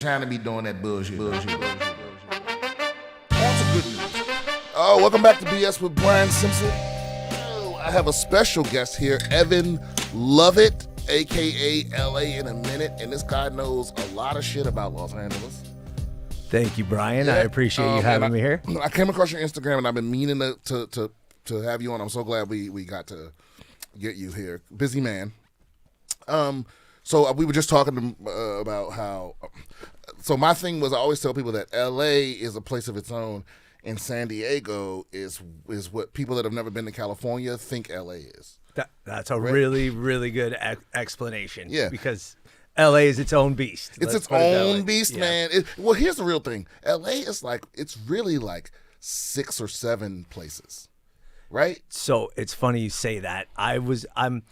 Trying to be doing that bullshit. On to good news. Oh, welcome back to BS with Brian Simpson. Oh, I have a special guest here, Evan Lovett, a.k.a. LA in a Minute, and this guy knows a lot of shit about Los Angeles. Thank you, Brian. I appreciate you having me here. I came across your Instagram, and I've been meaning to have you on. I'm so glad we got to get you here. Busy man. So we were just talking about how. So my thing was, I always tell people that L.A. is a place of its own, and San Diego is what people that have never been to California think L.A. is. That's a really, really good explanation. Yeah, because L.A. is its own beast. It's its own beast, man. Well, here's the real thing. L.A. is it's really like 6 or 7 places, right? So it's funny you say that. I'm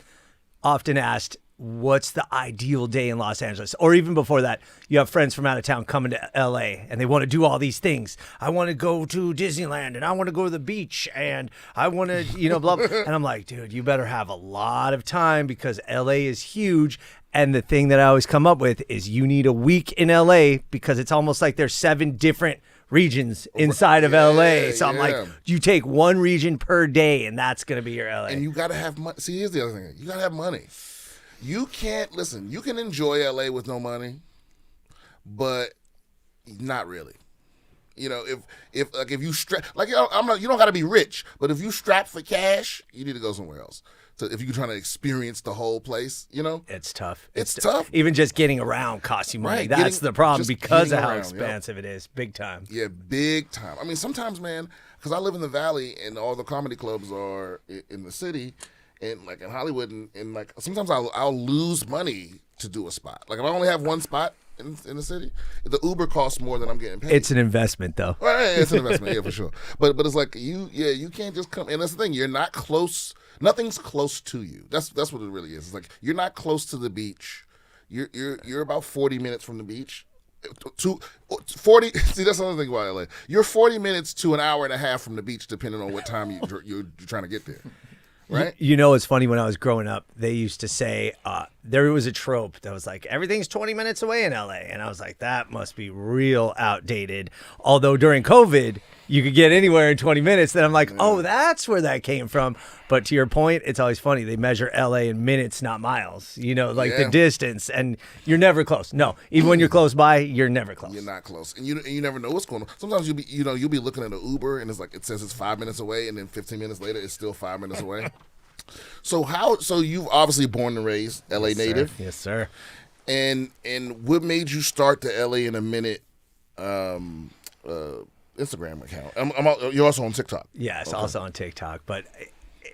often asked, what's the ideal day in Los Angeles? Or even before that, you have friends from out of town coming to LA and they want to do all these things. I want to go to Disneyland and I want to go to the beach and I want to, blah, blah. And I'm like, dude, you better have a lot of time because LA is huge. And the thing that I always come up with is you need a week in LA because it's almost like there's 7 different regions inside of LA. So I'm like, you take one region per day and that's going to be your LA. And you got to have money. See, here's the other thing. You got to have money. You can't listen. You can enjoy LA with no money, but not really. If you strap you don't got to be rich, but if you strap for cash, you need to go somewhere else. So if you're trying to experience the whole place, it's tough. It's tough. Even just getting around costs you money. Right. That's the problem because of how around, expensive it is. Big time. Yeah, big time. I mean, sometimes, man, because I live in the Valley and all the comedy clubs are in the city. And in Hollywood, and sometimes I'll lose money to do a spot. Like if I only have one spot in the city, the Uber costs more than I'm getting paid. It's an investment, though. Right, it's an investment, yeah, for sure. But it's like you can't just come. And that's the thing, you're not close. Nothing's close to you. That's what it really is. It's like you're not close to the beach. You're about 40 minutes from the beach. 40. See, that's another thing about LA. You're 40 minutes to an hour and a half from the beach, depending on what time you're trying to get there. Right? It's funny, when I was growing up, they used to say there was a trope that was like, everything's 20 minutes away in LA. And I was like, that must be real outdated. Although during COVID, you could get anywhere in 20 minutes. Then I'm like, oh, that's where that came from. But to your point, it's always funny. They measure LA in minutes, not miles, the distance. And you're never close. No, even when you're close by, you're never close. You're not close. And you never know what's going on. Sometimes you'll be looking at an Uber and it says it's 5 minutes away. And then 15 minutes later, it's still 5 minutes away. So you've obviously born and raised LA native. Sir. Yes, sir. And what made you start the LA in a Minute Instagram account? You're also on TikTok. Yes, also on TikTok, but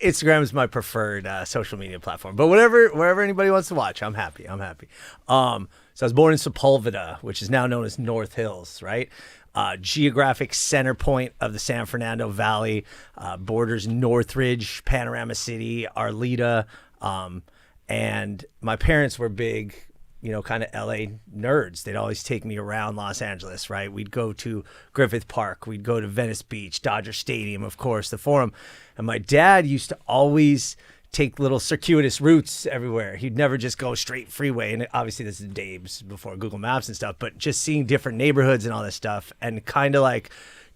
Instagram is my preferred social media platform. But wherever anybody wants to watch, I'm happy. So I was born in Sepulveda, which is now known as North Hills, right? Geographic center point of the San Fernando Valley, borders Northridge, Panorama City, Arleta, and my parents were big, kind of LA nerds. They'd always take me around Los Angeles, right? We'd go to Griffith Park, we'd go to Venice Beach, Dodger Stadium, of course, the Forum, and my dad used to always take little circuitous routes everywhere. He'd never just go straight freeway. And obviously this is days before Google Maps and stuff, but just seeing different neighborhoods and all this stuff and kind of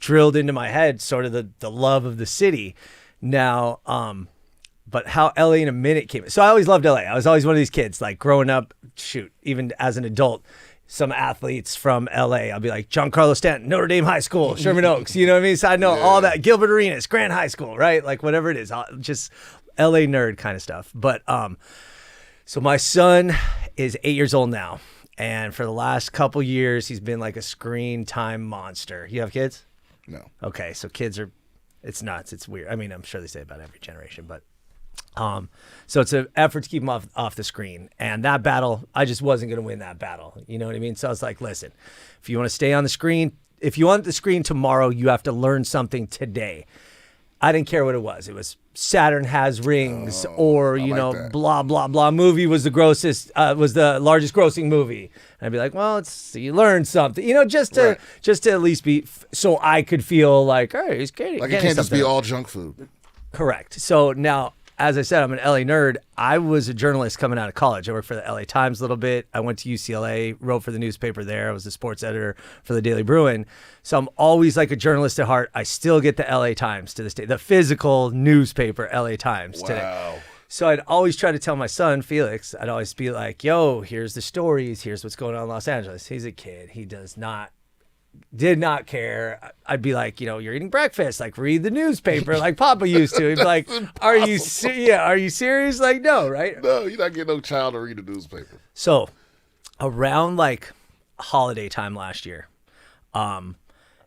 drilled into my head sort of the love of the city. Now, but how LA in a Minute came. So I always loved LA. I was always one of these kids, growing up, even as an adult, some athletes from LA, I'll be like Giancarlo Stanton, Notre Dame High School, Sherman Oaks, you know what I mean? So I know all that, Gilbert Arenas, Grant High School, right? Whatever it is, just LA nerd kind of stuff. But so my son is 8 years old now, and for the last couple years he's been like a screen time monster. You have kids? No. Okay, so kids it's nuts. It's weird. I mean, I'm sure they say about every generation, but so it's an effort to keep him off the screen. And that battle, I just wasn't going to win that battle. You know what I mean? So I was like, listen, if you want to stay on the screen, if you want the screen tomorrow, you have to learn something today. I didn't care what it was. It was Saturn Has Rings, or blah blah blah movie was the largest grossing movie. And I'd be like, well, you learned something, just to at least be, so I could feel like, hey, he's getting it can't just be all junk food. Correct. So now as I said, I'm an LA nerd. I was a journalist coming out of college. I worked for the LA Times a little bit. I went to UCLA, wrote for the newspaper there. I was the sports editor for the Daily Bruin. So I'm always like a journalist at heart. I still get the LA Times to this day, the physical newspaper LA Times today. So I'd always try to tell my son, Felix, I'd always be like, yo, here's the stories. Here's what's going on in Los Angeles. He's a kid. He did not care. I'd be like, you know, you're eating breakfast, like read the newspaper like Papa used to. He'd be like, are you serious? Like, no, right? No, you're not getting no child to read the newspaper. So around like holiday time last year, and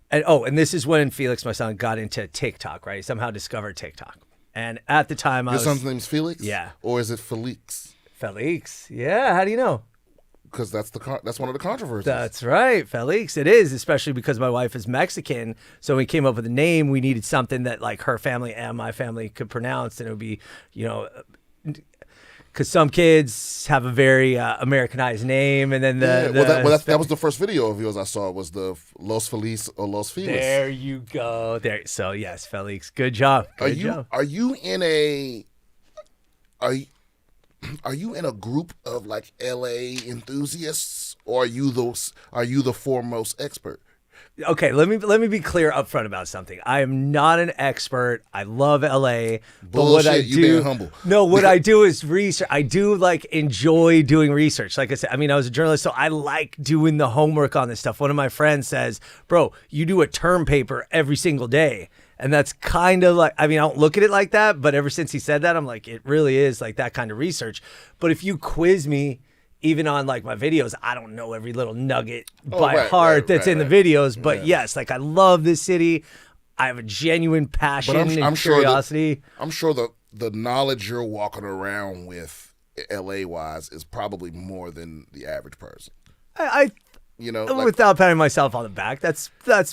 this is when Felix, my son, got into TikTok, right? He somehow discovered TikTok. And at the time Your son's name's Felix? Yeah. Or is it Felix? Felix. Yeah, how do you know? Because that's one of the controversies. That's right, Felix. It is, especially because my wife is Mexican. So when we came up with a name, we needed something that like her family and my family could pronounce, and it would be, you know, because some kids have a very Americanized name, and then that was the first video of yours I saw was the Los Feliz or Los Feliz. There you go. There. So yes, Felix. Good job. Are you in a group of like LA enthusiasts, or are you the foremost expert? Okay, let me be clear up front about something. I am not an expert. I love LA. But Bullshit, what I you do, being humble. No, what I do is research. I do like enjoy doing research. Like I said, I mean, I was a journalist, so I like doing the homework on this stuff. One of my friends says, bro, you do a term paper every single day. And that's kind of like, I mean, I don't look at it like that, but ever since he said that, I'm like, it really is like that kind of research. But if you quiz me, even on like my videos, I don't know every little nugget by heart that's in the videos. But yes, like I love this city. I have a genuine passion and curiosity. I'm sure the knowledge you're walking around with LA wise is probably more than the average person. You know, without patting myself on the back, that's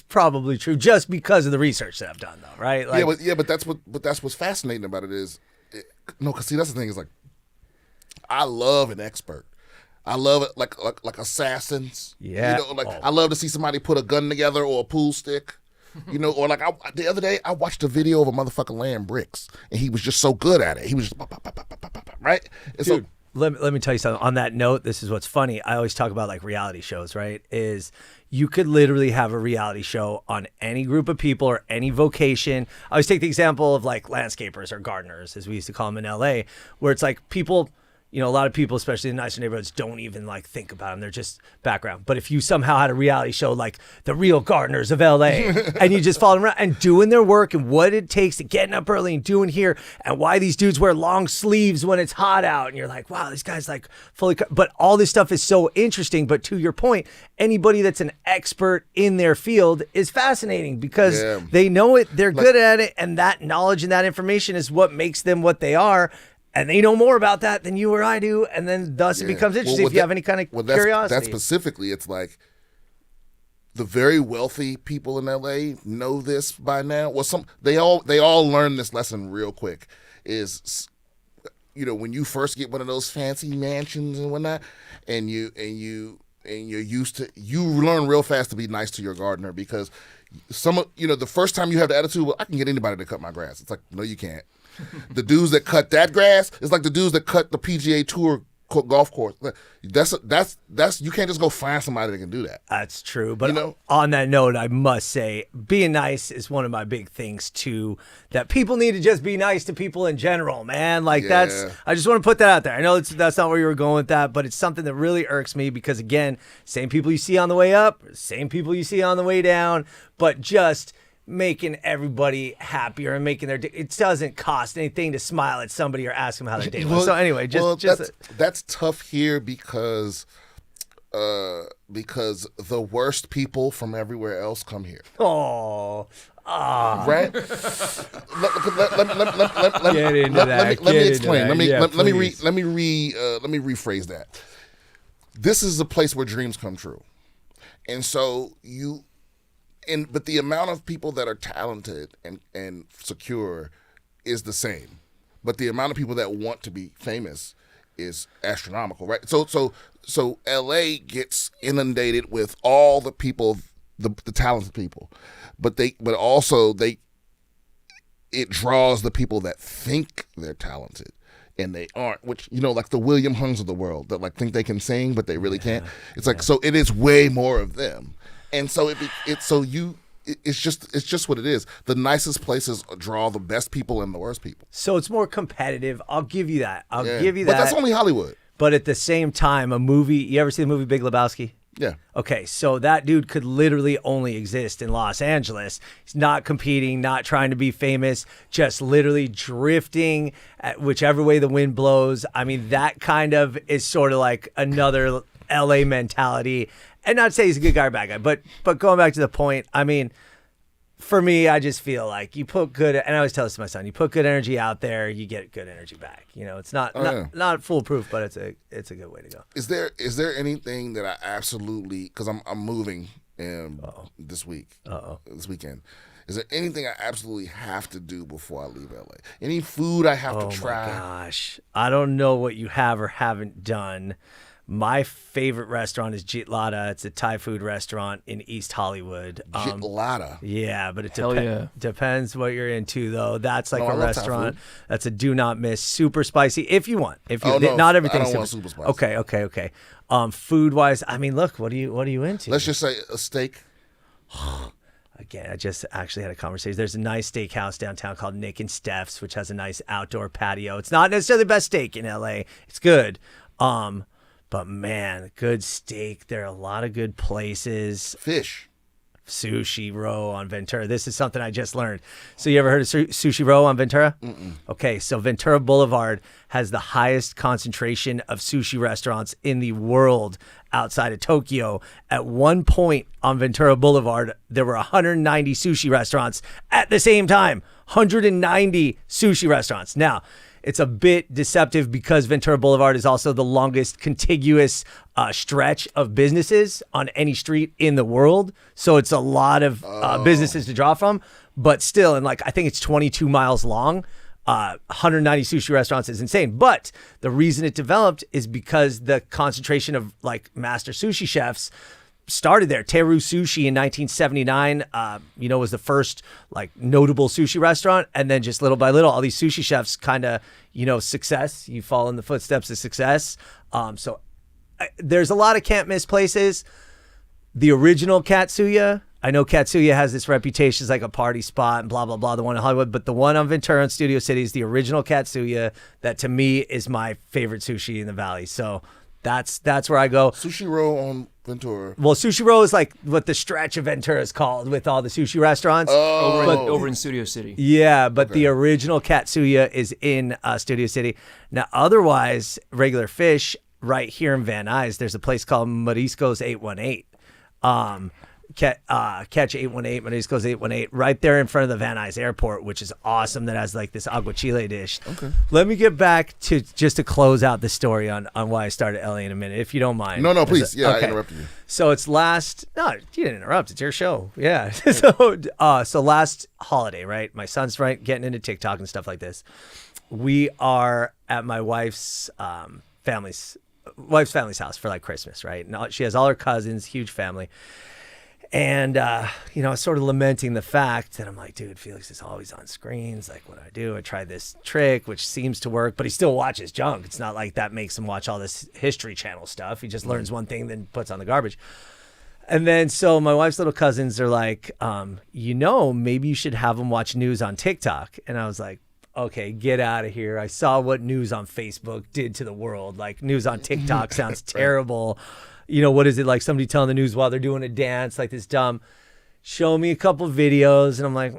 probably true, just because of the research that I've done, though, right? Like, but that's what's fascinating about it is, because see, that's the thing is like, I love an expert. I love it like assassins. Yeah, you know, I love to see somebody put a gun together or a pool stick. You know, or like the other day I watched a video of a motherfucker laying bricks, and he was just so good at it. He was just right. And dude. Let me tell you something. On that note, this is what's funny. I always talk about like reality shows, right? Is you could literally have a reality show on any group of people or any vocation. I always take the example of like landscapers or gardeners, as we used to call them in LA, where it's like people, you know, a lot of people, especially in nicer neighborhoods, don't even like think about them. They're just background. But if you somehow had a reality show like The Real Gardeners of LA and you just follow them around and doing their work and what it takes to getting up early and doing here and why these dudes wear long sleeves when it's hot out. And you're like, wow, this guy's like fully, but all this stuff is so interesting. But to your point, anybody that's an expert in their field is fascinating because they know it, they're good at it. And that knowledge and that information is what makes them what they are. And they know more about that than you or I do, and then thus it becomes interesting if you have any kind of curiosity. That specifically, it's like the very wealthy people in LA know this by now. Well, they all learn this lesson real quick. Is, you know, when you first get one of those fancy mansions and whatnot, and you're used to, you learn real fast to be nice to your gardener because the first time you have the attitude, well, I can get anybody to cut my grass. It's like, no, you can't. The dudes that cut that grass, it's like the dudes that cut the PGA Tour golf course. That's you can't just go find somebody that can do that. That's true. But on that note, I must say, being nice is one of my big things too. That people need to just be nice to people in general, man. Like I just want to put that out there. I know that's not where you were going with that, but it's something that really irks me because again, same people you see on the way up, same people you see on the way down, but just making everybody happier and making it doesn't cost anything to smile at somebody or ask them how their day was. So anyway, that's tough here because the worst people from everywhere else come here. Oh. Right? Get into that. Let me explain. Let me rephrase that. This is a place where dreams come true. And so but the amount of people that are talented and secure is the same. But the amount of people that want to be famous is astronomical, right? So LA gets inundated with all the people, the talented people. But it draws the people that think they're talented and they aren't, which, like the William Hungs of the world that like think they can sing but they really can't. It's like, so it is way more of them, and so it's just what it is. The nicest places draw the best people and the worst people. So it's more competitive. I'll give you that. I'll give you that. But that's only Hollywood. But at the same time, a movie. You ever see the movie Big Lebowski? Yeah. Okay, so that dude could literally only exist in Los Angeles. He's not competing, not trying to be famous, just literally drifting at whichever way the wind blows. I mean, that kind of is sort of like another LA mentality. And not to say he's a good guy or bad guy, but going back to the point, I mean, for me, I just feel like you put good, and I always tell this to my son, you put good energy out there, you get good energy back. It's not foolproof, but it's a good way to go. Is there anything that I absolutely, because I'm moving this weekend. Is there anything I absolutely have to do before I leave LA? Any food I have to try? Oh my gosh, I don't know what you have or haven't done. My favorite restaurant is Jitlada. It's a Thai food restaurant in East Hollywood. Jitlada. Yeah, but it depends what you're into, though. That's like a restaurant. That's a do not miss. Super spicy if you want. Not everything. I don't want super spicy. Okay. Food wise, I mean, look, what are you into? Let's just say a steak. Again, I just actually had a conversation. There's a nice steakhouse downtown called Nick and Steph's, which has a nice outdoor patio. It's not necessarily the best steak in LA. It's good. But man, good steak. There are a lot of good places. Fish. Sushi Row on Ventura. This is something I just learned. So you ever heard of Sushi Row on Ventura? Mm-mm. Okay, so Ventura Boulevard has the highest concentration of sushi restaurants in the world outside of Tokyo. At one point on Ventura Boulevard, there were 190 sushi restaurants at the same time. 190 sushi restaurants. Now, it's a bit deceptive because Ventura Boulevard is also the longest contiguous stretch of businesses on any street in the world. So it's a lot of businesses to draw from. But still, and I think it's 22 miles long. 190 sushi restaurants is insane. But the reason it developed is because the concentration of master sushi chefs started there. Teru Sushi in 1979, was the first notable sushi restaurant. And then just little by little, all these sushi chefs kind of, success. You follow in the footsteps of success. So there's a lot of can't miss places. The original Katsuya, I know Katsuya has this reputation as like a party spot and blah, blah, blah, the one in Hollywood. But the one on Ventura and Studio City is the original Katsuya that to me is my favorite sushi in the Valley. So that's where I go. Sushi Row on Ventura. Well, Sushi Row is like what the stretch of Ventura is called with all the sushi restaurants. Over in Studio City. Yeah, but the original Katsuya is in Studio City. Now, otherwise, regular fish right here in Van Nuys, there's a place called Mariscos 818. Catch 818, Mariscos 818, right there in front of the Van Nuys Airport, which is awesome. That has like this aguachile dish. Okay. Let me get back to just to close out the story on why I started LA in a minute, if you don't mind. No, please. Yeah, okay. I interrupted you. So it's no, you didn't interrupt. It's your show. Yeah. So last holiday, right? My son's getting into TikTok and stuff like this. We are at my wife's family's house for like Christmas, right? And she has all her cousins, huge family. And, I was sort of lamenting the fact that I'm like, dude, Felix is always on screens. Like, what do I do? I tried this trick, which seems to work, but he still watches junk. It's not like that makes him watch all this History Channel stuff. He just learns one thing, then puts on the garbage. And then, so my wife's little cousins are like, maybe you should have him watch news on TikTok. And I was like, okay, get out of here. I saw what news on Facebook did to the world. Like, news on TikTok sounds terrible. What is it, like somebody telling the news while they're doing a dance, like this dumb, show me a couple videos. And I'm like,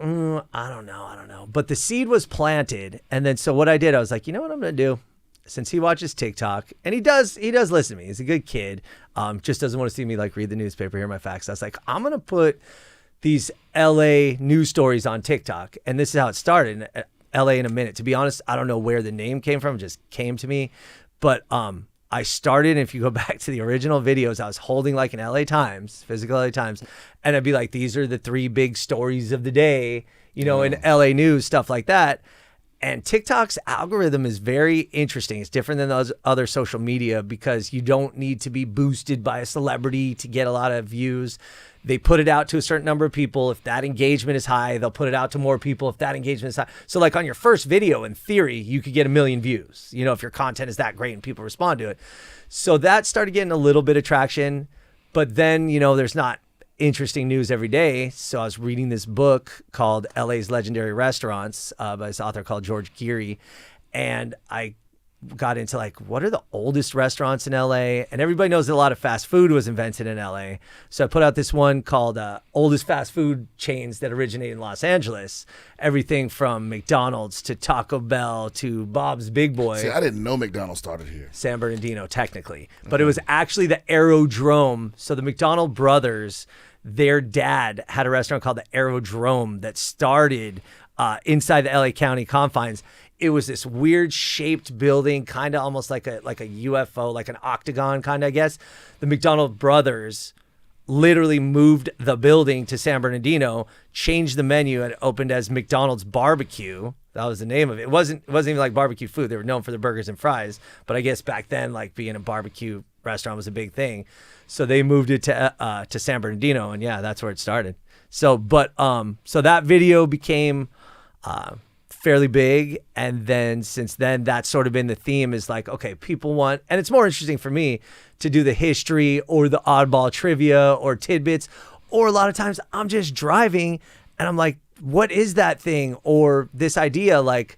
I don't know. But the seed was planted. And then, so what I did, I was like, you know what I'm going to do? Since he watches TikTok, and he does listen to me. He's a good kid. Just doesn't want to see me like read the newspaper, hear my facts. I was like, I'm going to put these LA news stories on TikTok. And this is how it started. LA in a minute. To be honest, I don't know where the name came from. It just came to me. But, I started, if you go back to the original videos, I was holding like an LA Times, physical LA Times, and I'd be like, these are the 3 big stories of the day, in LA news, stuff like that. And TikTok's algorithm is very interesting. It's different than those other social media because you don't need to be boosted by a celebrity to get a lot of views. They put it out to a certain number of people. If that engagement is high, they'll put it out to more people if that engagement is high. So like on your first video, in theory, you could get 1 million views, you know, if your content is that great and people respond to it. So that started getting a little bit of traction. But then, you know, there's not interesting news every day. So I was reading this book called LA's Legendary Restaurants by this author called George Geary. And I got into like, what are the oldest restaurants in LA? And everybody knows that a lot of fast food was invented in LA. So I put out this one called oldest fast food chains that originated in Los Angeles. Everything from McDonald's to Taco Bell to Bob's Big Boy. See, I didn't know McDonald's started here. San Bernardino, technically. But it was actually the Aerodrome. So the McDonald brothers, their dad had a restaurant called the Aerodrome that started inside the LA County confines. It was this weird shaped building, kind of almost like a UFO, like an octagon kind of, I guess. The McDonald brothers literally moved the building to San Bernardino, changed the menu, and opened as McDonald's Barbecue. That was the name of it. It wasn't even like barbecue food. They were known for their burgers and fries. But I guess back then, like being a barbecue restaurant was a big thing. So they moved it to San Bernardino, and yeah, that's where it started. So that video became fairly big, and then since then that's sort of been the theme, is like, okay, people want, and it's more interesting for me to do the history or the oddball trivia or tidbits, or a lot of times I'm just driving and I'm like, what is that thing, or this idea, like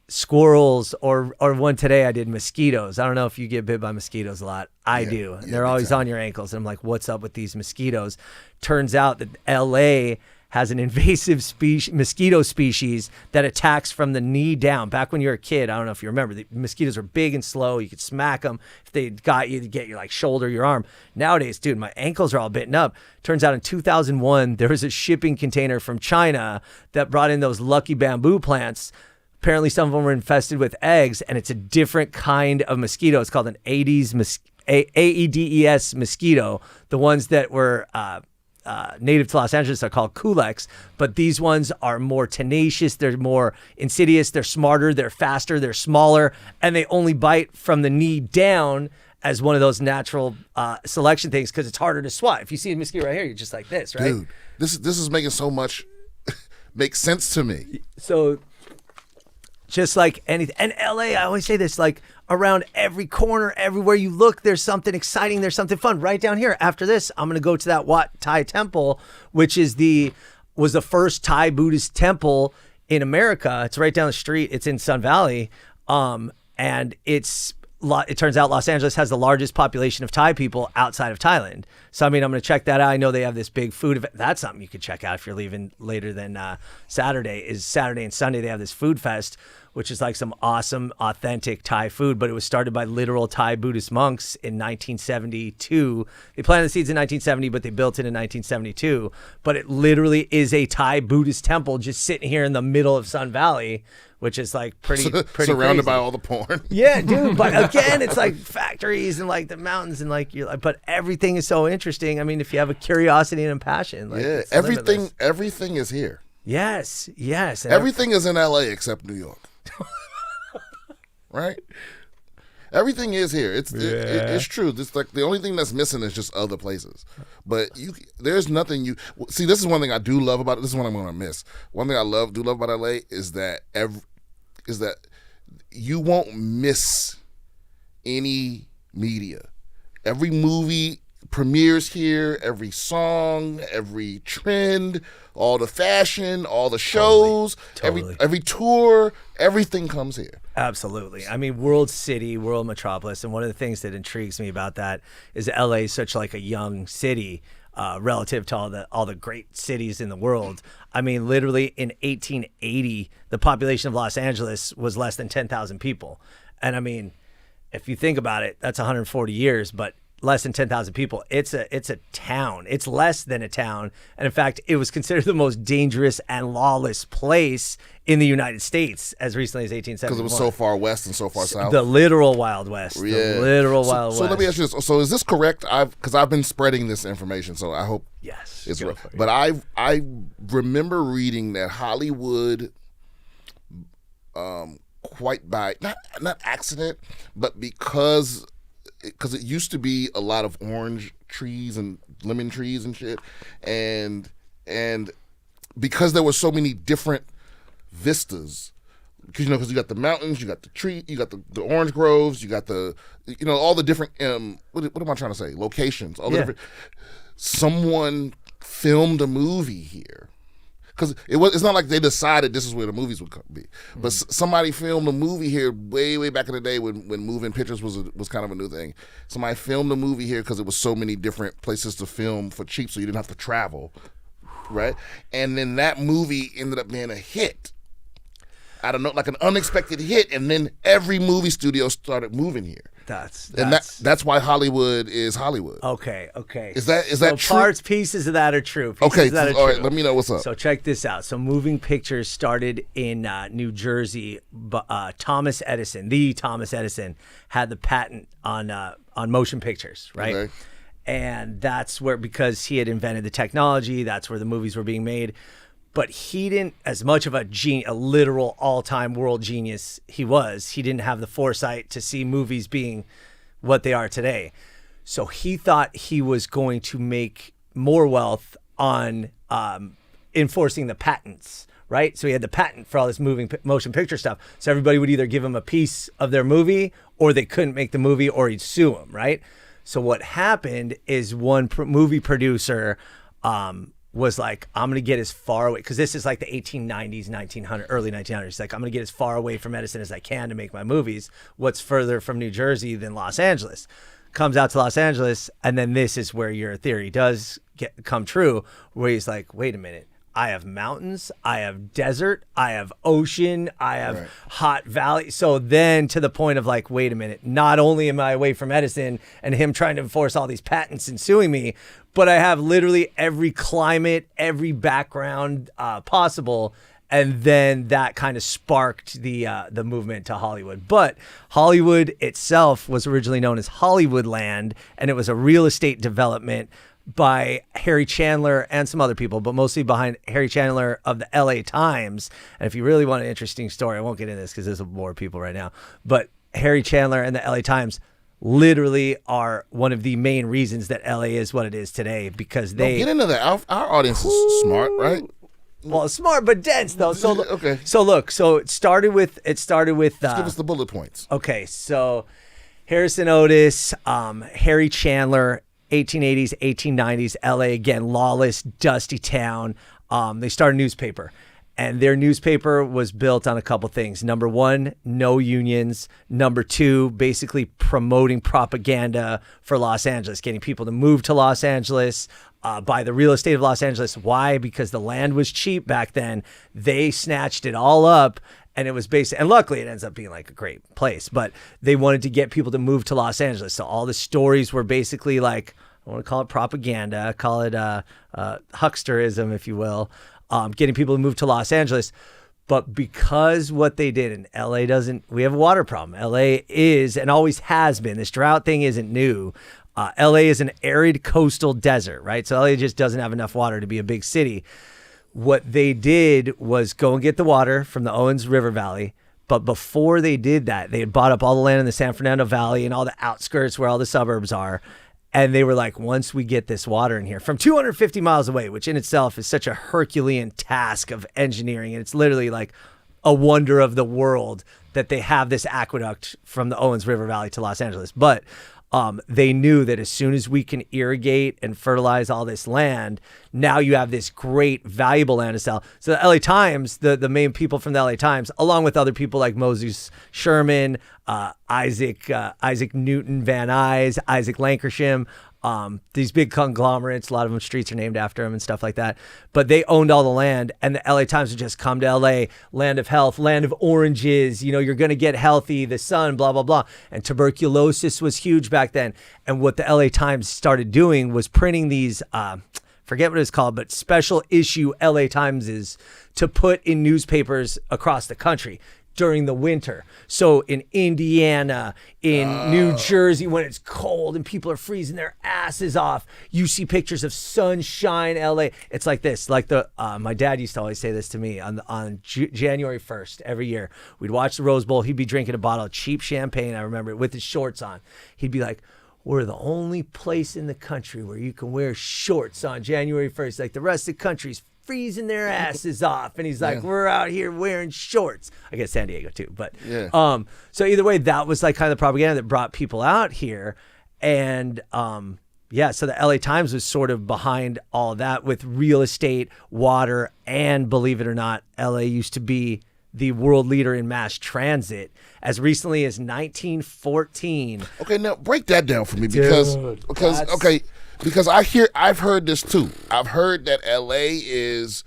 squirrels, or one today I did mosquitoes. I don't know if you get bit by mosquitoes a lot. I do. And they're always on your ankles, and I'm like, what's up with these mosquitoes? Turns out that LA has an invasive mosquito species that attacks from the knee down. Back when you were a kid, I don't know if you remember, the mosquitoes were big and slow. You could smack them. If they got you, they'd get your like shoulder, your arm. Nowadays, dude, my ankles are all bitten up. Turns out in 2001, there was a shipping container from China that brought in those lucky bamboo plants. Apparently, some of them were infested with eggs, and it's a different kind of mosquito. It's called an Aedes mosquito. The ones that were native to Los Angeles are called Culex, but these ones are more tenacious, they're more insidious, they're smarter, they're faster, they're smaller, and they only bite from the knee down as one of those natural selection things, because it's harder to swat. If you see a mosquito right here, you're just like this, right? Dude, this is making so much make sense to me. So just like anything, and LA, I always say this, like around every corner, everywhere you look, there's something exciting, there's something fun. Right down here, after this, I'm going to go to that Wat Thai temple, which was the first Thai Buddhist temple in America. It's right down the street. It's in Sun Valley. And it turns out Los Angeles has the largest population of Thai people outside of Thailand. So, I mean, I'm going to check that out. I know they have this big food event. That's something you could check out if you're leaving later than Saturday. Is Saturday and Sunday, they have this food fest, which is like some awesome, authentic Thai food. But it was started by literal Thai Buddhist monks in 1972. They planted the seeds in 1970, but they built it in 1972. But it literally is a Thai Buddhist temple just sitting here in the middle of Sun Valley, which is like pretty surrounded crazy. by all the porn. Yeah, dude. But again, it's like factories and like the mountains and like but everything is so interesting. I mean, if you have a curiosity and a passion, like yeah, it's limitless. everything is here. Yes. And everything is in LA except New York. Right? Everything is here. It's true. It's like the only thing that's missing is just other places. But there's nothing you see. This is one thing I do love about it. This is what I'm going to miss. One thing I do love about LA is that you won't miss any media. Every movie premieres here. Every song, every trend, all the fashion, all the shows, Totally. every tour, everything comes here. Absolutely. I mean, world city, world metropolis. And one of the things that intrigues me about that is LA is such like a young city relative to all the great cities in the world. I mean, literally in 1880, the population of Los Angeles was less than 10,000 people. And I mean, if you think about it, that's 140 years, but less than 10,000 people. It's a town. It's less than a town. And in fact, it was considered the most dangerous and lawless place in the United States as recently as 1871. Because it was so far west and so far south. The literal Wild West. Yeah. The literal Wild West. So let me ask you this. So is this correct? Because I've been spreading this information, so I hope yes, it's right. But I remember reading that Hollywood, quite by not accident, but because because it used to be a lot of orange trees and lemon trees and shit, and because there were so many different vistas, because you got the mountains, you got the tree, you got the orange groves, you got the all the different what am I trying to say, locations, all the different. Someone filmed a movie here. Because it's not like they decided this is where the movies would be, but somebody filmed a movie here way back in the day when moving pictures was kind of a new thing. Somebody filmed a movie here because it was so many different places to film for cheap, so you didn't have to travel, right? And then that movie ended up being a hit. I don't know, like an unexpected hit, and then every movie studio started moving here. That's why Hollywood is Hollywood. Okay. Is that true? Pieces of that are true. All right, let me know what's up. So check this out. So moving pictures started in New Jersey. Thomas Edison had the patent on motion pictures, right? Okay. And that's where, because he had invented the technology, that's where the movies were being made. But he didn't, as much of a literal all-time world genius he didn't have the foresight to see movies being what they are today. So he thought he was going to make more wealth on enforcing the patents, right? So he had the patent for all this motion picture stuff. So everybody would either give him a piece of their movie, or they couldn't make the movie, or he'd sue him, right? So what happened is one movie producer was like, I'm going to get as far away, because this is like the 1890s, early 1900s. Like, I'm going to get as far away from Edison as I can to make my movies. What's further from New Jersey than Los Angeles? Comes out to Los Angeles, and then this is where your theory does come true, where he's like, wait a minute. I have mountains, I have desert, I have ocean, I have hot valley. So then to the point of like, wait a minute, not only am I away from Edison and him trying to enforce all these patents and suing me, but I have literally every climate, every background possible. And then that kind of sparked the movement to Hollywood. But Hollywood itself was originally known as Hollywoodland, and it was a real estate development by Harry Chandler and some other people, but mostly behind Harry Chandler of the LA Times. And if you really want an interesting story, I won't get into this because this will bore people right now, but Harry Chandler and the LA Times literally are one of the main reasons that LA is what it is today, because they get into that. Our audience is smart, right? Well, smart but dense though. So okay. So look. So it started with. Let's give us the bullet points. Okay. So Harrison Otis, Harry Chandler, 1880s, 1890s, LA, again, lawless, dusty town. They started a newspaper, and their newspaper was built on a couple things. Number one, no unions. Number two, basically promoting propaganda for Los Angeles, getting people to move to Los Angeles, buy the real estate of Los Angeles. Why? Because the land was cheap back then. They snatched it all up. And it was and luckily it ends up being like a great place, but they wanted to get people to move to Los Angeles. So all the stories were basically like, I want to call it propaganda, call it hucksterism, if you will, getting people to move to Los Angeles. But because what they did in LA we have a water problem. LA is, and always has been, this drought thing isn't new. LA is an arid coastal desert, right? So LA just doesn't have enough water to be a big city. What they did was go and get the water from the Owens River Valley. But before they did that, they had bought up all the land in the San Fernando Valley and all the outskirts where all the suburbs are. And they were like, once we get this water in here from 250 miles away, which in itself is such a Herculean task of engineering. And it's literally like a wonder of the world that they have this aqueduct from the Owens River Valley to Los Angeles. But they knew that as soon as we can irrigate and fertilize all this land, now you have this great, valuable land to sell. So the LA Times, the main people from the LA Times, along with other people like Moses Sherman, Isaac Newton Van Nuys, Isaac Lankershim, these big conglomerates, a lot of them streets are named after them and stuff like that. But they owned all the land, and the LA Times would just come to LA, land of health, land of oranges, you're going to get healthy, the sun, blah, blah, blah. And tuberculosis was huge back then. And what the LA Times started doing was printing these, forget what it's called, but special issue LA Timeses to put in newspapers across the country. during the winter. So in Indiana, in New Jersey, when it's cold and people are freezing their asses off, you see pictures of sunshine LA. It's like this, like my dad used to always say this to me on January 1st every year. We'd watch the Rose Bowl. He'd be drinking a bottle of cheap champagne. I remember it, with his shorts on. He'd be like, we're the only place in the country where you can wear shorts on January 1st. Like the rest of the country's freezing their asses off. And he's like, we're out here wearing shorts. I guess San Diego too. But so either way, that was like kind of the propaganda that brought people out here. And so the LA Times was sort of behind all of that with real estate, water, and believe it or not, LA used to be the world leader in mass transit as recently as 1914. Okay, now break that down for me because I've heard this too. I've heard that LA is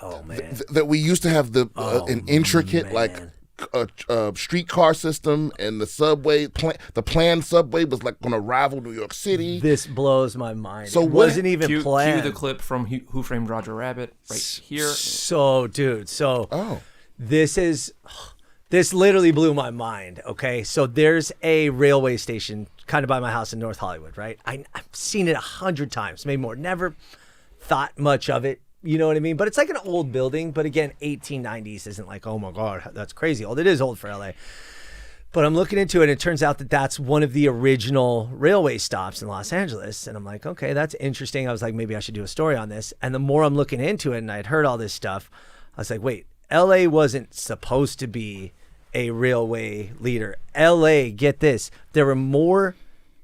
that we used to have an intricate streetcar system, and the subway the planned subway was like going to rival New York City. This blows my mind. So it wasn't even planned. Cue the clip from Who Framed Roger Rabbit right here. So, dude, This literally blew my mind, okay? So there's a railway station kind of by my house in North Hollywood, right? I've seen it 100 times, maybe more. Never thought much of it, you know what I mean? But it's like an old building, but again, 1890s isn't like, oh my God, that's crazy old. It is old for LA. But I'm looking into it, and it turns out that that's one of the original railway stops in Los Angeles. And I'm like, okay, that's interesting. I was like, maybe I should do a story on this. And the more I'm looking into it, and I'd heard all this stuff, I was like, wait, LA wasn't supposed to be a railway leader. LA, get this, there were more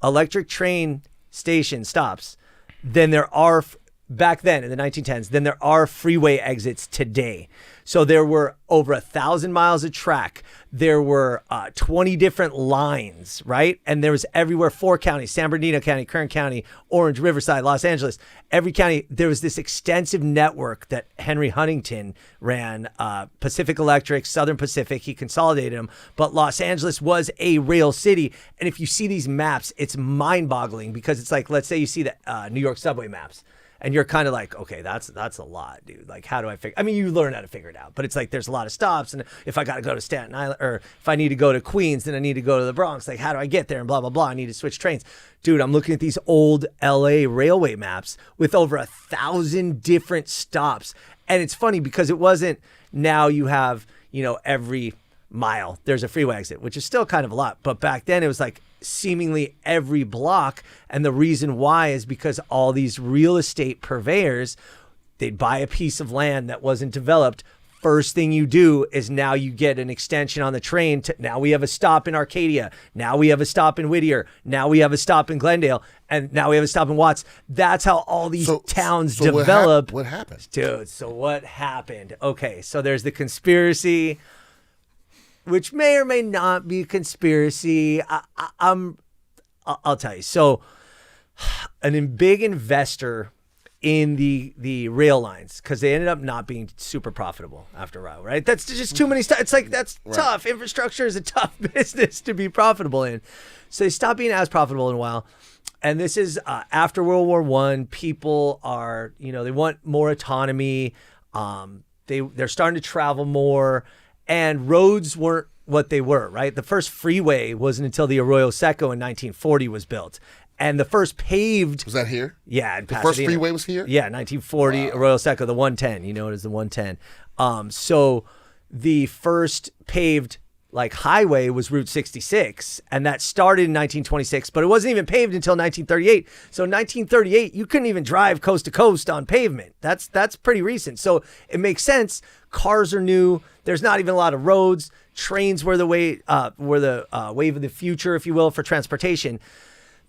electric train station stops than there are back then in the 1910s than there are freeway exits today. So there were over 1,000 miles of track. There were 20 different lines, right? And there was everywhere, 4 counties, San Bernardino County, Kern County, Orange, Riverside, Los Angeles. Every county, there was this extensive network that Henry Huntington ran, Pacific Electric, Southern Pacific, he consolidated them. But Los Angeles was a rail city. And if you see these maps, it's mind-boggling because it's like, let's say you see the New York subway maps. And you're kind of like, okay, that's a lot, dude. Like, how do I figure? I mean, you learn how to figure it out, but it's like there's a lot of stops, and if I got to go to Staten Island, or if I need to go to Queens, then I need to go to the Bronx. Like, how do I get there? And blah blah blah. I need to switch trains, dude. I'm looking at these old LA railway maps with over 1,000 different stops, and it's funny because it wasn't. Now you have, every mile there's a freeway exit, which is still kind of a lot, but back then it was like seemingly every block. And the reason why is because all these real estate purveyors, they'd buy a piece of land that wasn't developed. First thing you do is now you get an extension on the train to, now we have a stop in Arcadia. Now we have a stop in Whittier. Now we have a stop in Glendale. And now we have a stop in Watts. That's how all these towns develop. What happened? Dude, so what happened? Okay, so there's the conspiracy, which may or may not be a conspiracy. I'll tell you. So, a big investor in the rail lines, because they ended up not being super profitable after a while, right? That's just too many stuff. It's like, that's tough. Infrastructure is a tough business to be profitable in. So they stopped being as profitable in a while. And this is after World War I. People are, they want more autonomy. They're starting to travel more. And roads weren't what they were, right? The first freeway wasn't until the Arroyo Seco in 1940 was built. And the first paved... Was that here? Yeah. In the first freeway was here? Yeah, 1940, wow. Arroyo Seco, the 110. You know it as the 110. So the first paved highway was Route 66, and that started in 1926, but it wasn't even paved until 1938. So in 1938, you couldn't even drive coast to coast on pavement. That's pretty recent. So it makes sense. Cars are new. There's not even a lot of roads. Trains were the wave of the future, if you will, for transportation.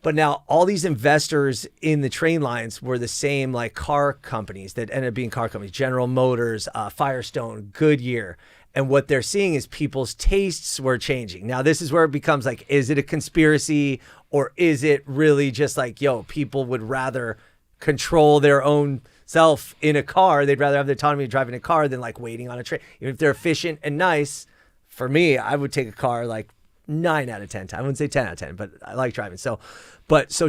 But now all these investors in the train lines were the same car companies that ended up being car companies: General Motors, Firestone, Goodyear. And what they're seeing is people's tastes were changing. Now, this is where it becomes is it a conspiracy, or is it really just people would rather control their own self in a car? They'd rather have the autonomy of driving a car than waiting on a train. Even if they're efficient and nice, for me, I would take a car 9 out of 10 times. I wouldn't say 10 out of 10, but I like driving. So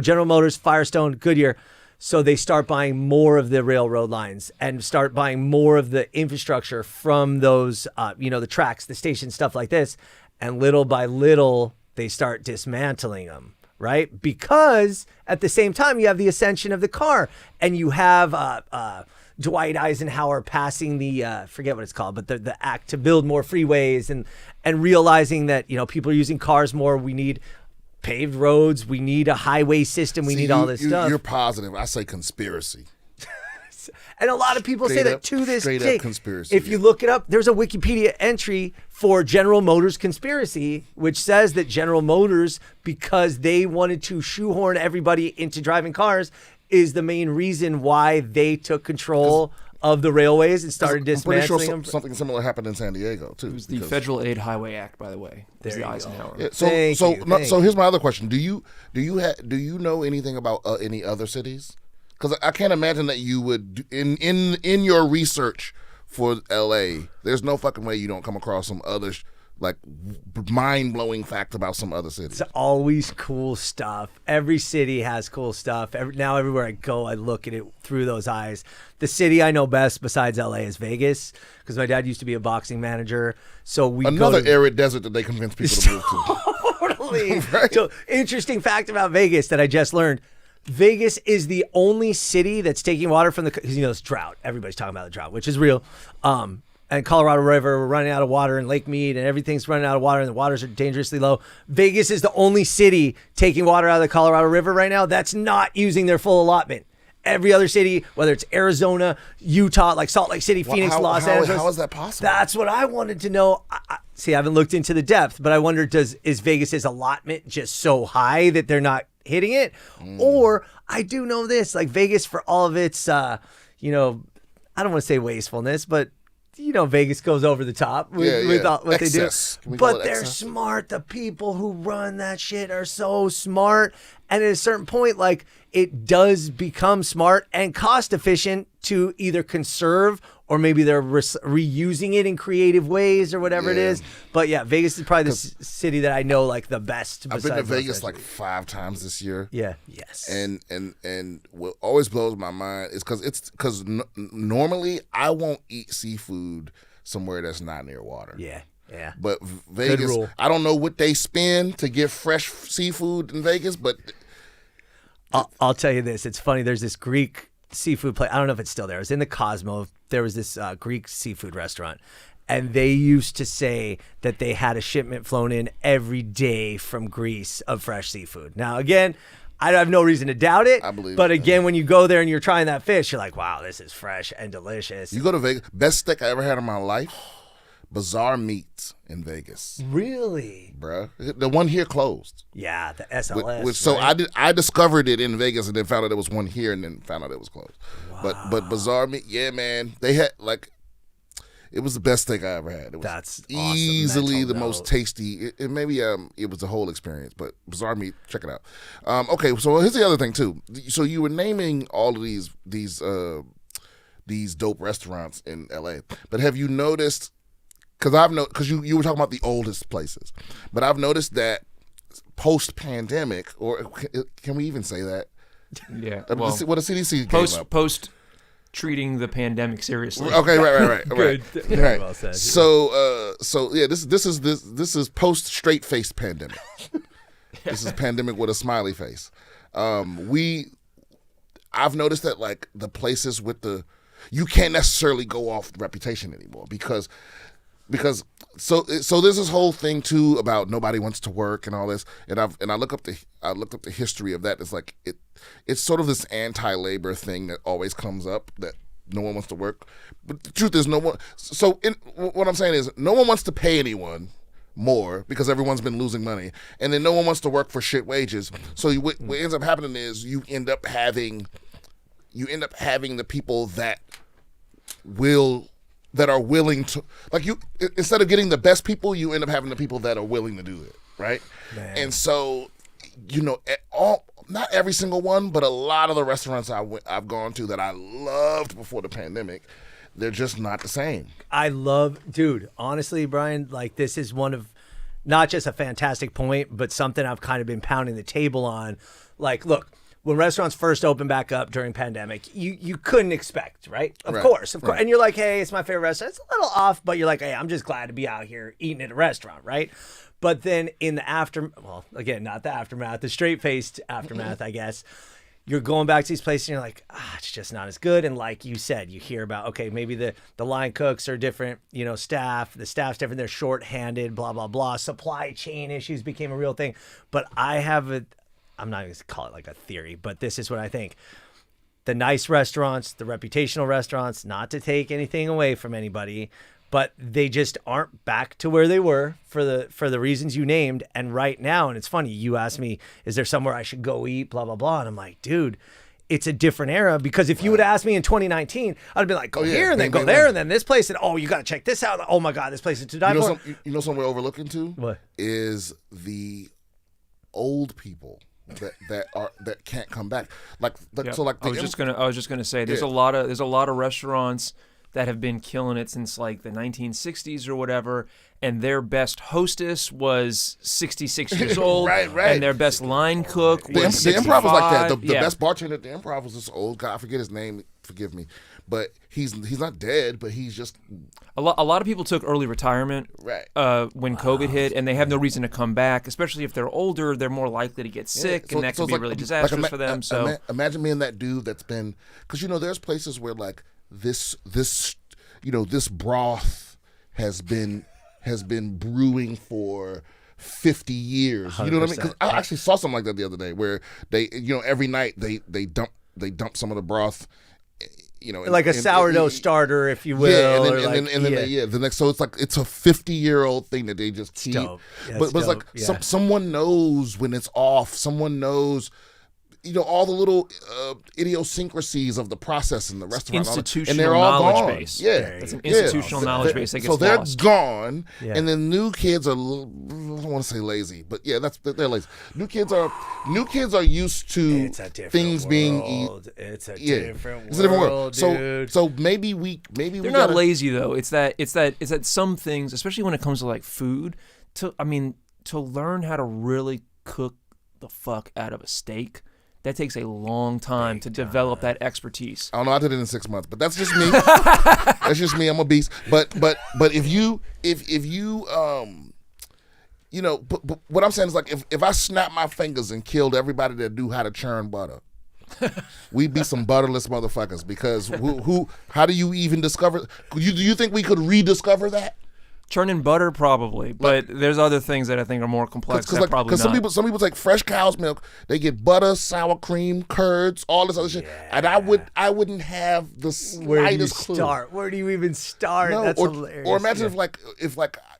General Motors, Firestone, Goodyear. So they start buying more of the railroad lines and start buying more of the infrastructure from those, the tracks, the stations, stuff like this. And little by little, they start dismantling them, right? Because at the same time, you have the ascension of the car, and you have Dwight Eisenhower passing the forget what it's called, but the act to build more freeways and realizing that people are using cars more. We need paved roads. We need a highway system. We need all this stuff. You're positive. I say conspiracy. And a lot of people say that to this day. Straight up conspiracy. If you look it up, there's a Wikipedia entry for General Motors conspiracy, which says that General Motors, because they wanted to shoehorn everybody into driving cars, is the main reason why they took control of the railways and started dismantling them. I'm pretty sure something similar happened in San Diego too. It was the Federal Aid Highway Act, by the way. It was the Eisenhower. Yeah, so here's my other question: Do you know anything about any other cities? Because I can't imagine that you would in your research for LA. There's no fucking way you don't come across some other mind-blowing fact about some other cities. It's always cool stuff. Every city has cool stuff. Now everywhere I go, I look at it through those eyes. The city I know best besides LA is Vegas, because my dad used to be a boxing manager. So another arid desert that they convince people to move to. Totally. Right? So interesting fact about Vegas that I just learned. Vegas is the only city that's taking water from because it's drought. Everybody's talking about the drought, which is real. And Colorado River, we're running out of water, and Lake Mead, and everything's running out of water, and the waters are dangerously low. Vegas is the only city taking water out of the Colorado River right now that's not using their full allotment. Every other city, whether it's Arizona, Utah, like Salt Lake City, Phoenix, Los Angeles. How is that possible? That's what I wanted to know. I haven't looked into the depth, but I wonder, is Vegas's allotment just so high that they're not hitting it? Or I do know this, like Vegas, for all of its, I don't want to say wastefulness, but Vegas goes over the top with what excess. They do. But they're smart. The people who run that shit are so smart. And at a certain point, like, it does become smart and cost efficient to either conserve or maybe they're reusing it in creative ways or whatever it is. But yeah, Vegas is probably the city that I know like the best. I've been to Vegas like 5 times this year. Yeah. Yes. And what always blows my mind is because normally I won't eat seafood somewhere that's not near water. Yeah. Yeah. But Vegas, I don't know what they spend to get fresh seafood in Vegas, but I'll tell you this. It's funny. There's this Greek seafood place. I don't know if it's still there. It was in the Cosmo. There was this Greek seafood restaurant, and they used to say that they had a shipment flown in every day from Greece of fresh seafood. Now, again, I have no reason to doubt it. I believe but it. Again, when you go there and you're trying that fish, you're like, wow, this is fresh and delicious. You go to Vegas, best steak I ever had in my life, Bazaar Meats in Vegas. Really? Bruh. The one here closed. Yeah, the SLS. So I discovered it in Vegas and then found out there was one here and then found out it was closed. Wow. But Bazaar Meat, yeah, man. They had it was the best steak I ever had. It was That's easily awesome the most tasty. Maybe it was the whole experience, but Bazaar Meat, check it out. Okay, so here's the other thing too. So you were naming all of these dope restaurants in LA, but have you noticed? Because you were talking about the oldest places, but I've noticed that post-pandemic, or can we even say that? Yeah. Well, what the CDC came up. Post treating the pandemic seriously. Okay, right. Good. Right. Well said. So yeah, this is post straight face pandemic. This is pandemic with a smiley face. I've noticed that like the places with you can't necessarily go off reputation anymore because so there's this whole thing too about nobody wants to work and all this, and I looked up the history of that. It's like it's sort of this anti-labor thing that always comes up, that no one wants to work, but the truth is no one. So what I'm saying is no one wants to pay anyone more because everyone's been losing money, and then no one wants to work for shit wages. So what ends up happening is you end up having the people that are willing to, like, you, instead of getting the best people, you end up having the people that are willing to do it, right? Man. And so, not every single one, but a lot of the restaurants I've gone to that I loved before the pandemic, they're just not the same. Dude, honestly, Brian, like, this is one of, not just a fantastic point, but something I've kind of been pounding the table on. Like, look, when restaurants first opened back up during pandemic, you couldn't expect, right? Of Right, course. right. And you're like, hey, it's my favorite restaurant. It's a little off, but you're like, hey, I'm just glad to be out here eating at a restaurant, right? But then in the again, not the aftermath, the straight-faced aftermath, I guess, you're going back to these places and you're like, it's just not as good. And like you said, you hear about, okay, maybe the line cooks are different, the staff's different, they're short-handed, blah, blah, blah. Supply chain issues became a real thing. But I'm not going to call it like a theory, but this is what I think. The nice restaurants, the reputational restaurants, not to take anything away from anybody, but they just aren't back to where they were for the reasons you named. And right now, and it's funny, you asked me, is there somewhere I should go eat, blah, blah, blah. And I'm like, dude, it's a different era, because if you would ask me in 2019, I'd have been like, go here and then go there and then this place. And you got to check this out. Oh my God, this place is to die for. You know something we're overlooking too? What? Is the old people that can't come back. So like I was just gonna say there's a lot of restaurants that have been killing it since like the 1960s or whatever, and their best hostess was 66 years old, right. And their best line cook was the Improv was like that. The Yeah. best bartender at the Improv was this old guy. I forget his name. Forgive me, but he's not dead, but he's just A lot of people took early retirement right. When COVID hit, and they have no reason to come back. Especially if they're older, they're more likely to get sick, and that could be really disastrous for them. So imagine being that dude that's been, because there's places where like this broth has been brewing for 50 years. You know what I mean? Because I actually saw something like that the other day, where they every night they dump some of the broth. Like a sourdough starter, if you will. Yeah, and then the next, so it's like it's a 50-year-old thing that they just keep. Dope. Yeah, but it's like someone knows when it's off. Someone knows, all the little idiosyncrasies of the process in the restaurant. Institutional and they're all knowledge gone. base. Yeah, it's an institutional knowledge base that gets so they're lost. gone, Yeah. and then new kids are. I don't want to say lazy, but yeah, they're lazy. New kids are used to It's a different things being. It's a Yeah, different it's a different world, dude. So maybe we They're we not gotta, lazy though. It's that some things, especially when it comes to like food, to learn how to really cook the fuck out of a steak, that takes a long time to develop that expertise. I don't know. I did it in 6 months, but that's just me. That's just me. I'm a beast. But if you but what I'm saying is like if I snap my fingers and killed everybody that knew how to churn butter, we'd be some butterless motherfuckers. Because how do you even discover? Do you think we could rediscover that? Churning butter, probably, but there's other things that I think are more complex. Because some people take fresh cow's milk, they get butter, sour cream, curds, all this other shit, and I wouldn't have the slightest clue. Where do you even start? No, That's hilarious. or imagine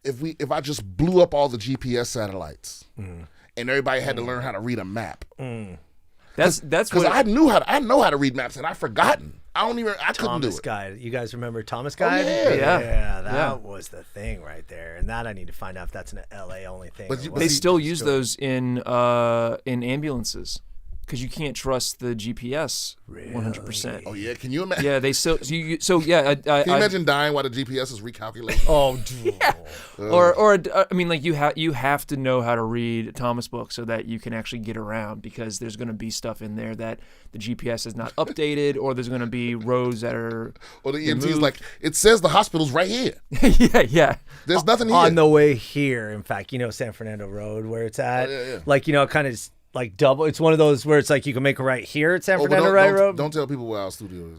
if I just blew up all the GPS satellites and everybody had to learn how to read a map. That's because what I know how to read maps and I've forgotten. I couldn't do Thomas it. Guide. You guys remember Thomas Guide? yeah. That was the thing right there. And that I need to find out if that's an LA only thing. But they still use those in ambulances, because you can't trust the GPS 100%. Oh yeah, can you imagine? Yeah, they still. Can you imagine dying while the GPS is recalculating? Oh, dude. You have to know how to read a Thomas book so that you can actually get around, because there's going to be stuff in there that the GPS is not updated, or there's going to be roads that are. Or the EMT's like, it says the hospital's right here. yeah. There's nothing here. On the way here, in fact, San Fernando Road where it's at. Yeah. Like, kind of like double. It's one of those where it's like you can make a right here at San Fernando Road. Don't tell people where our studio is.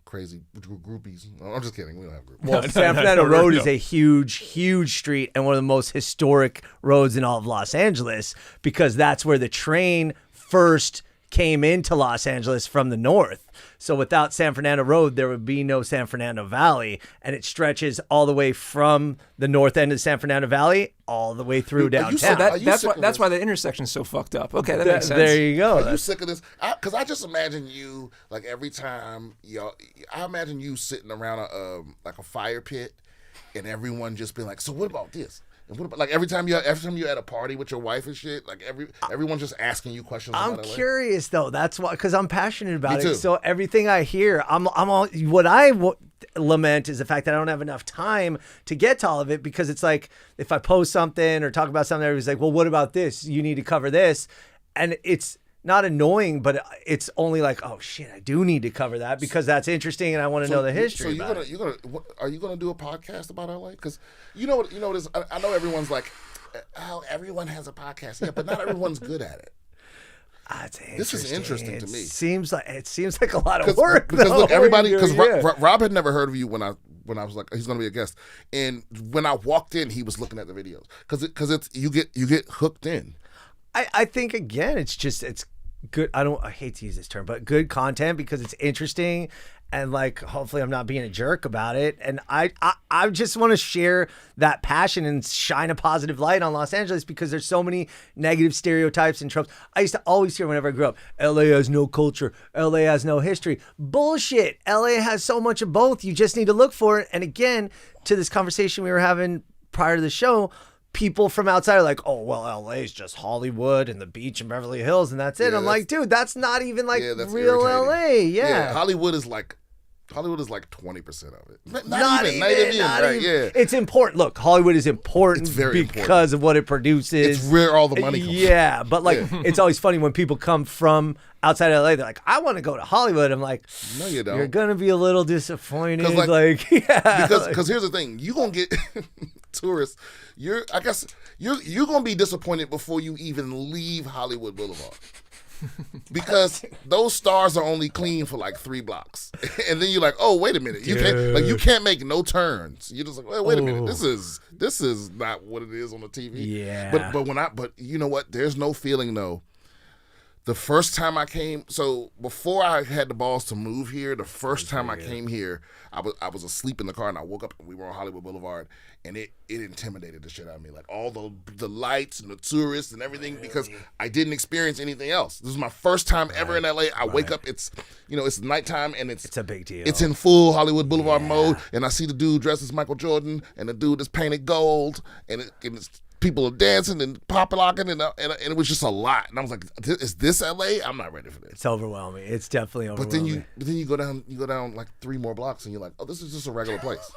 Crazy groupies. No, I'm just kidding. We don't have groupies. Well, San Fernando Road is a huge, huge street and one of the most historic roads in all of Los Angeles, because that's where the train first came into Los Angeles from the north. So without San Fernando Road, there would be no San Fernando Valley, and it stretches all the way from the north end of San Fernando Valley all the way through downtown. So that's why the intersection's so fucked up. Okay, that makes sense. There you go. Are you sick of this? Because I just imagine you, like every time, I imagine you sitting around a fire pit, and everyone just being like, so what about this? And what about, like every time you're at a party with your wife and shit, like everyone's just asking you questions. I'm curious though. That's why, because I'm passionate about Me too. it. So everything I hear, I'm all. What I lament is the fact that I don't have enough time to get to all of it, because it's like if I post something or talk about something, everybody's like, "Well, what about this? You need to cover this," and it's not annoying, but it's only like, oh shit, I do need to cover that because that's interesting and I want to know the history. So about are you gonna do a podcast about LA? Because you know what it is. I know everyone's like, oh, everyone has a podcast, yeah, but not everyone's good at it. This is interesting to me. It seems like a lot of work. Because though, look, everybody, because yeah. Rob had never heard of you when I was like, he's gonna be a guest, and when I walked in, he was looking at the videos because it's you get hooked in. I think again, it's good. I hate to use this term, but good content because it's interesting. And like, hopefully I'm not being a jerk about it. And I just want to share that passion and shine a positive light on Los Angeles because there's so many negative stereotypes and tropes. I used to always hear whenever I grew up, LA has no culture. LA has no history. Bullshit. LA has so much of both. You just need to look for it. And again, to this conversation we were having prior to the show, people from outside are like, oh, well, LA is just Hollywood and the beach and Beverly Hills and that's it. Yeah, I'm like, dude, that's not even like real irritating. LA. Yeah. Hollywood is like 20% of it. Not even, right? Yeah. It's important. Look, Hollywood is important It's very because of what it produces. It's where all the money comes from. Yeah, but like, it's always funny when people come from outside LA. They're like, I want to go to Hollywood. I'm like, no, you don't. You're gonna be a little disappointed. Like, yeah, because here's the thing, you gonna get tourists. You're gonna be disappointed before you even leave Hollywood Boulevard. Because those stars are only clean for like 3 blocks, and then you're like, "Oh, wait a minute! You can't make no turns." You're just like, "Wait a minute! This is not what it is on the TV." Yeah. But you know what? There's no feeling though. The first time I came, so before I had the balls to move here, the first time I came here, I was asleep in the car and I woke up and we were on Hollywood Boulevard and it intimidated the shit out of me. Like all the lights and the tourists and everything because I didn't experience anything else. This is my first time ever in LA. I wake up, it's nighttime and it's a big deal. It's in full Hollywood Boulevard mode and I see the dude dressed as Michael Jordan and the dude is painted gold and it's people are dancing and pop-locking and it was just a lot. And I was like, is this LA? I'm not ready for this. It's overwhelming. It's definitely overwhelming. But then you go down like 3 more blocks and you're like, oh, this is just a regular place.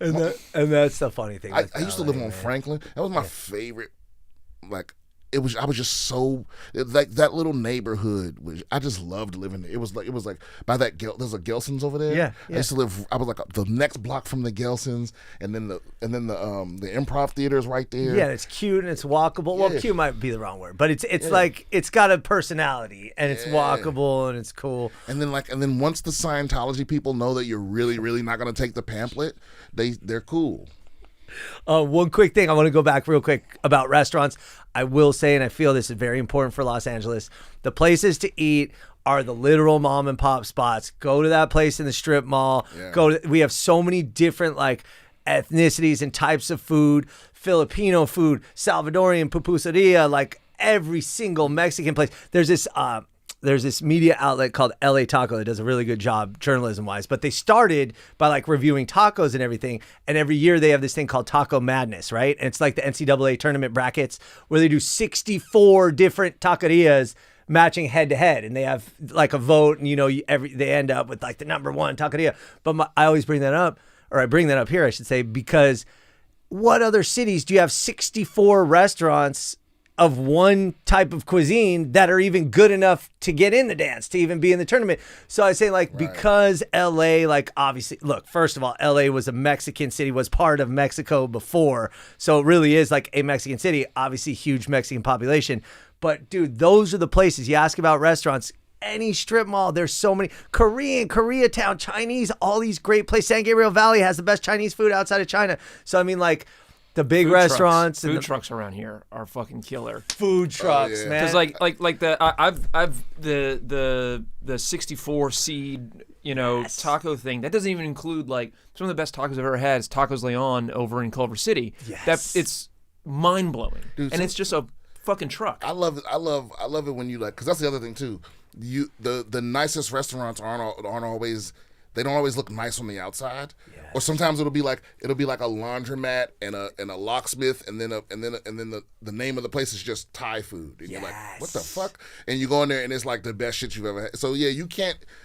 and that's the funny thing. I used to live on Franklin. That was my favorite. Like I was just so like that little neighborhood. Which I just loved living there. It was like by that there's a Gelson's over there. Yeah. I used to live. I was like the next block from the Gelson's, and then the Improv Theater is right there. Yeah, it's cute and it's walkable. Well, cute might be the wrong word, but it's like it's got a personality and it's walkable and it's cool. And then once the Scientology people know that you're really really not going to take the pamphlet, they're cool. One quick thing, I want to go back real quick about restaurants. I will say, and I feel this is very important for Los Angeles, the places to eat are the literal mom and pop spots. Go to that place in the strip mall. Yeah. We have so many different like ethnicities and types of food, Filipino food, Salvadorian pupuseria, like every single Mexican place. There's this media outlet called LA Taco that does a really good job journalism wise, but they started by like reviewing tacos and everything. And every year they have this thing called Taco Madness, right? And it's like the NCAA tournament brackets where they do 64 different taquerias matching head to head. And they have like a vote and, they end up with like the number 1 taqueria. But I always bring that up, or I bring that up here, I should say, because what other cities do you have 64 restaurants of one type of cuisine that are even good enough to get in the dance, to even be in the tournament? So I say because LA, like obviously, look, first of all, LA was a Mexican city, was part of Mexico before. So it really is like a Mexican city, obviously huge Mexican population. But dude, those are the places you ask about restaurants. Any strip mall, there's so many. Koreatown, Chinese, all these great places. San Gabriel Valley has the best Chinese food outside of China. So I mean like, the big food restaurants, food trucks around here are fucking killer. Food trucks, man. Because like the 64 seed taco thing that doesn't even include like some of the best tacos I've ever had is Tacos Leon over in Culver City. Yes, it's mind blowing, and it's just a fucking truck. I love it. I love it when you like, because that's the other thing too. The nicest restaurants aren't always. They don't always look nice on the outside, or sometimes it'll be like a laundromat and a locksmith, and then the name of the place is just Thai food, and you're like, what the fuck? And you go in there and it's like the best shit you've ever had. So yeah,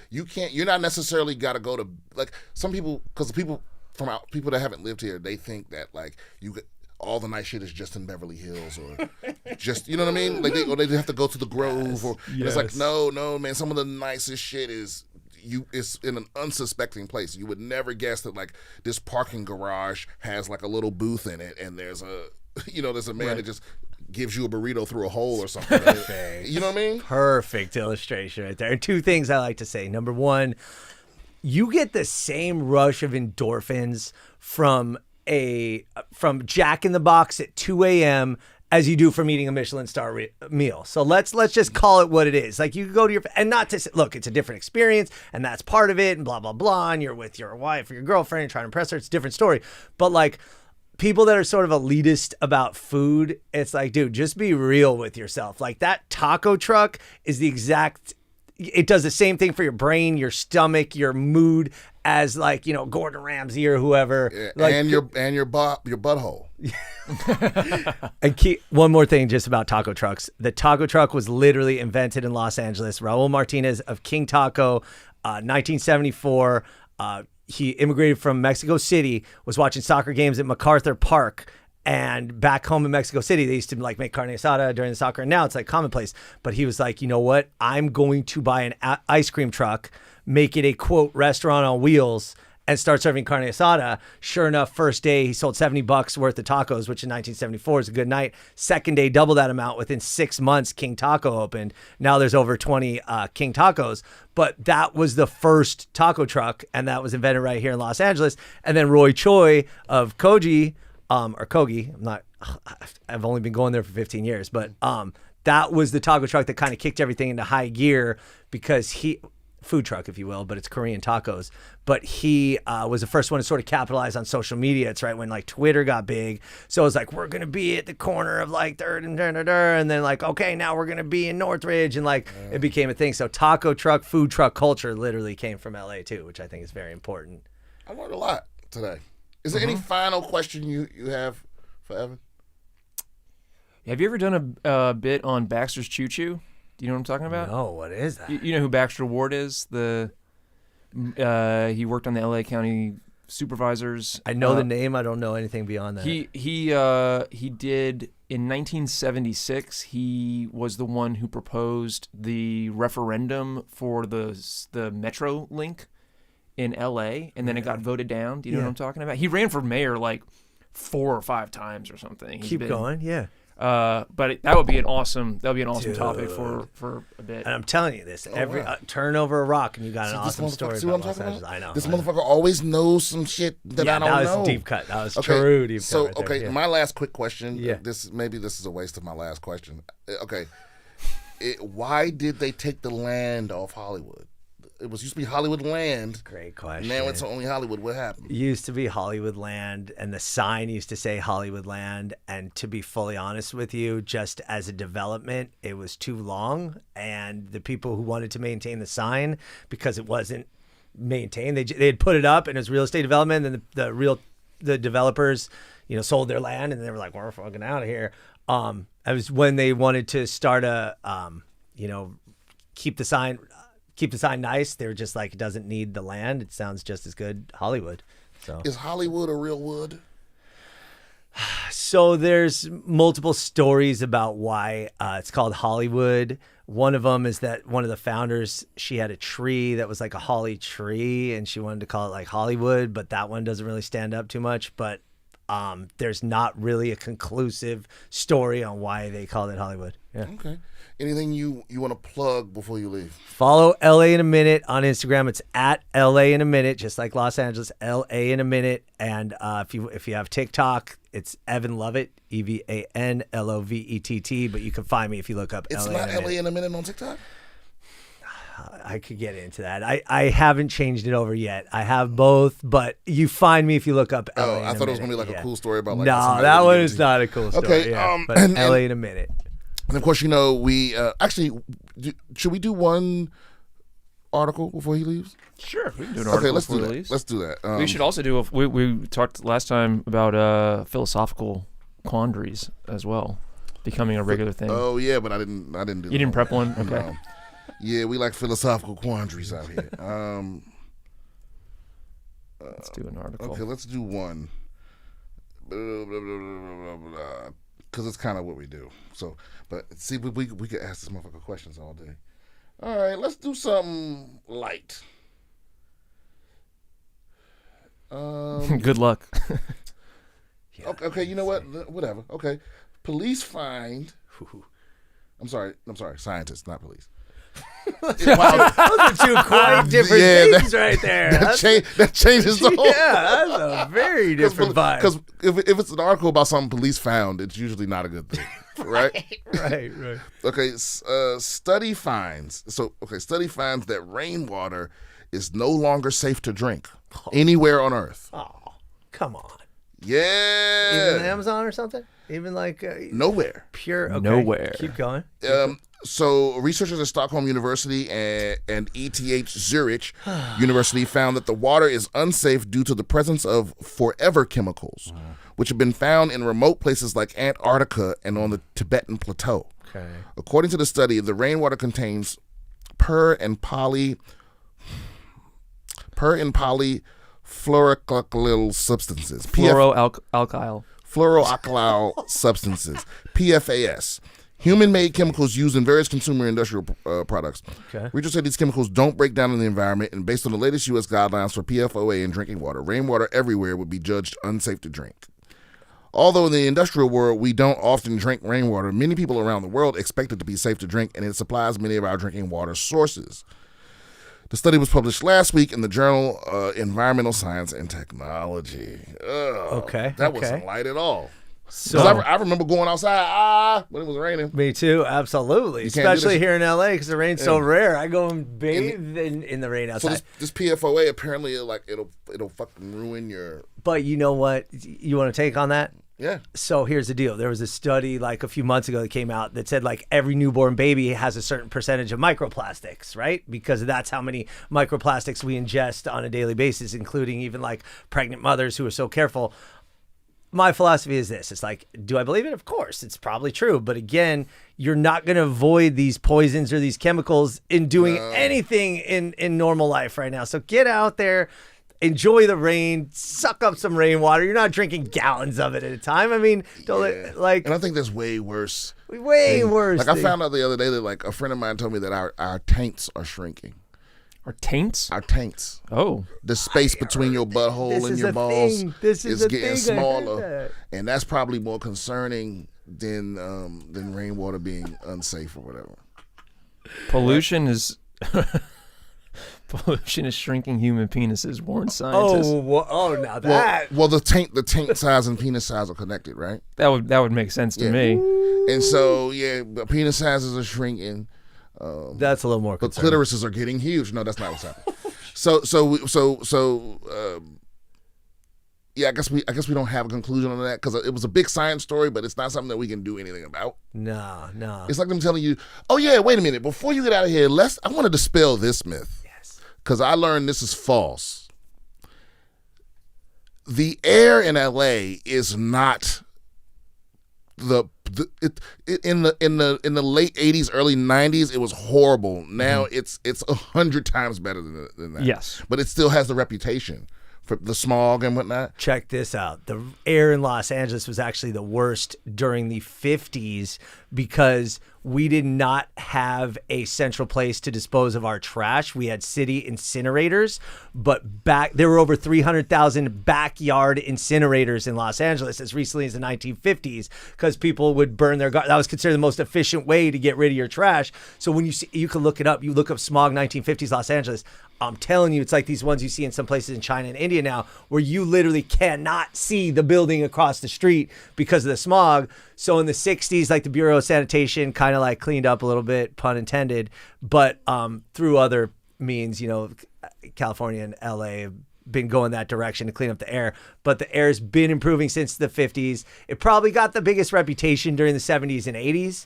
you're not necessarily got to go to like some people, because people that haven't lived here, they think that like all the nice shit is just in Beverly Hills or just, you know what I mean? Like they have to go to the Grove or it's like, no, man, some of the nicest shit is it's in an unsuspecting place. You would never guess that like this parking garage has like a little booth in it and there's a man that just gives you a burrito through a hole or something. You know what I mean? Perfect illustration right there. And two things I like to say. Number one, you get the same rush of endorphins from Jack in the Box at 2 a.m. as you do from eating a Michelin star meal. So let's just call it what it is. Like you go to and not to say, look, it's a different experience and that's part of it and blah, blah, blah. And you're with your wife or your girlfriend and trying to impress her. It's a different story. But like people that are sort of elitist about food, it's like, dude, just be real with yourself. Like that taco truck is it does the same thing for your brain, your stomach, your mood as like, Gordon Ramsay or whoever. Yeah, like, and your butthole. And one more thing just about taco trucks. The taco truck was literally invented in Los Angeles. Raul Martinez of King Taco, 1974. He immigrated from Mexico City, was watching soccer games at MacArthur Park. And back home in Mexico City, they used to like make carne asada during the soccer. And now it's like commonplace. But he was like, you know what? I'm going to buy an ice cream truck, make it a quote restaurant on wheels, and start serving carne asada. Sure enough, first day he sold $70 worth of tacos, which in 1974 is a good night. Second day, double that amount. Within 6 months, King Taco opened. Now there's over 20 King Tacos. But that was the first taco truck, and that was invented right here in Los Angeles. And then Roy Choi of Koji. Or Kogi, I've only been going there for 15 years, but that was the taco truck that kind of kicked everything into high gear because food truck, if you will, but it's Korean tacos. But he was the first one to sort of capitalize on social media. It's right when like Twitter got big. So it was like, we're going to be at the corner of like 3rd and then like, okay, now we're going to be in Northridge. And like it became a thing. So taco truck, food truck culture literally came from LA too, which I think is very important. I learned a lot today. Is there any final question you have for Evan? Have you ever done a bit on Baxter's Choo Choo? Do you know what I'm talking about? No, what is that? You know who Baxter Ward is? He worked on the LA County Supervisors. I know the name. I don't know anything beyond that. He did in 1976. He was the one who proposed the referendum for the Metro link in LA, and then it got voted down. Do you know what I'm talking about? He ran for mayor like 4 or 5 times or something. Keep going, yeah. But that would be an awesome topic for a bit. And I'm telling you this, turn over a rock and you got an awesome story about Los Angeles. I know. This motherfucker always knows some shit that I don't know. That was deep cut. That was true deep cut. So, right there. My last quick question. Yeah. This is a waste of my last question. Okay. Why did they take the land off Hollywood? It used to be Hollywood Land. Great question. Now it's only Hollywood. What happened? It used to be Hollywood Land, and the sign used to say Hollywood Land. And to be fully honest with you, just as a development, it was too long. And the people who wanted to maintain the sign, because it wasn't maintained, they had put it up, and it was real estate development. And the developers, sold their land, and they were like, "We're fucking out of here." It was when they wanted to start keep the sign nice. They were just like, it doesn't need the land. It sounds just as good Hollywood. So is Hollywood a real wood? So there's multiple stories about why it's called Hollywood. One of them is that one of the founders, she had a tree that was like a holly tree, and she wanted to call it like Hollywood, but that one doesn't really stand up too much. But there's not really a conclusive story on why they called it Hollywood. Yeah. Okay. Anything you want to plug before you leave? Follow LA in a Minute on Instagram. It's at LA in a Minute, just like Los Angeles, LA in a Minute. And if you have TikTok, it's Evan Lovett, EvanLovett. But you can find me if you look up it's LA in a Minute. It's not LA in a Minute on TikTok? I could get into that. I haven't changed it over yet. I have both, but you find me if you look up LA in a Minute. I thought it was going to be like a cool story about like... No, that one is not a cool story. Okay. Yeah, but LA in a Minute. And of course, we actually, should we do one article before he leaves? Sure, we can do an article let's before do he that. leaves. Let's do that. We should also do we talked last time about philosophical quandaries as well, becoming a regular thing. Oh yeah, but I didn't do. You didn't prep one? Okay. No. Yeah, we like philosophical quandaries out here. Let's do an article. Okay, let's do one. because it's kind of what we do. So, but see, we could ask this motherfucker questions all day. All right, let's do something light. Good luck. Okay, you know what? Whatever. Okay, police find. I'm sorry. Scientists, not police. Those are two quite different things right there. That changes the whole. Yeah, that's a very different vibe. Because if it's an article about something police found, it's usually not a good thing, right? Right. Okay, study finds that rainwater is no longer safe to drink anywhere on Earth. Oh, come on. Yeah. Even in Amazon or something? Even like nowhere. Pure. Okay. Nowhere. Keep going. So researchers at Stockholm University and ETH Zurich University found that the water is unsafe due to the presence of forever chemicals, which have been found in remote places like Antarctica and on the Tibetan Plateau. Okay. According to the study, the rainwater contains per and polyfluoroalkyl substances. Fluoroalkyl substances, PFAS. Human-made chemicals used in various consumer industrial products. Okay. Researchers say these chemicals don't break down in the environment, and based on the latest U.S. guidelines for PFOA in drinking water, rainwater everywhere would be judged unsafe to drink. Although in the industrial world we don't often drink rainwater, many people around the world expect it to be safe to drink, and it supplies many of our drinking water sources. The study was published last week in the journal Environmental Science and Technology. That wasn't light at all. So I remember going outside when it was raining. Me too, absolutely. Especially here in LA because the rain's so rare. I go and bathe in the rain outside. So this PFOA apparently it'll fucking ruin your. But you know what? You want to take on that? Yeah. So here's the deal. There was a study like a few months ago that came out that said like every newborn baby has a certain percentage of microplastics, right? Because that's how many microplastics we ingest on a daily basis, including even like pregnant mothers who are so careful. My philosophy is this. It's like, do I believe it? Of course, it's probably true. But again, you're not going to avoid these poisons or these chemicals in doing anything in normal life right now. So get out there, enjoy the rain, suck up some rainwater. You're not drinking gallons of it at a time. I mean, And I think that's way worse. Worse. Like I found out the other day that like a friend of mine told me that our taints are shrinking. Our taints? Our taints. Oh. The space between your butthole and your balls is getting smaller. And that's probably more concerning than rainwater being unsafe or whatever. Pollution is shrinking human penises, warn scientists. Now that. Well, the taint size and penis size are connected, right? That would make sense to me. And so, the penis sizes are shrinking. That's a little more But concerning. clitorises are getting huge. No, that's not what's happening. I guess we don't have a conclusion on that because it was a big science story, but it's not something that we can do anything about. No. It's like them telling you, oh yeah, wait a minute, before you get out of here, I want to dispel this myth. Yes. Because I learned this is false. The air in LA is not in the late 80s, early 90s, it was horrible. Now it's 100 times better than that. Yes. But it still has the reputation for the smog and whatnot. Check this out. The air in Los Angeles was actually the worst during the 50s because we did not have a central place to dispose of our trash. We had city incinerators, but there were over 300,000 backyard incinerators in Los Angeles as recently as the 1950s because people would burn their that was considered the most efficient way to get rid of your trash. So when you can look it up, you look up smog 1950s Los Angeles. I'm telling you, it's like these ones you see in some places in China and India now where you literally cannot see the building across the street because of the smog. So in the 60s, like the Bureau of Sanitation kind of like cleaned up a little bit, pun intended, but through other means, California and LA have been going that direction to clean up the air, but the air's been improving since the 50s. It probably got the biggest reputation during the 70s and 80s,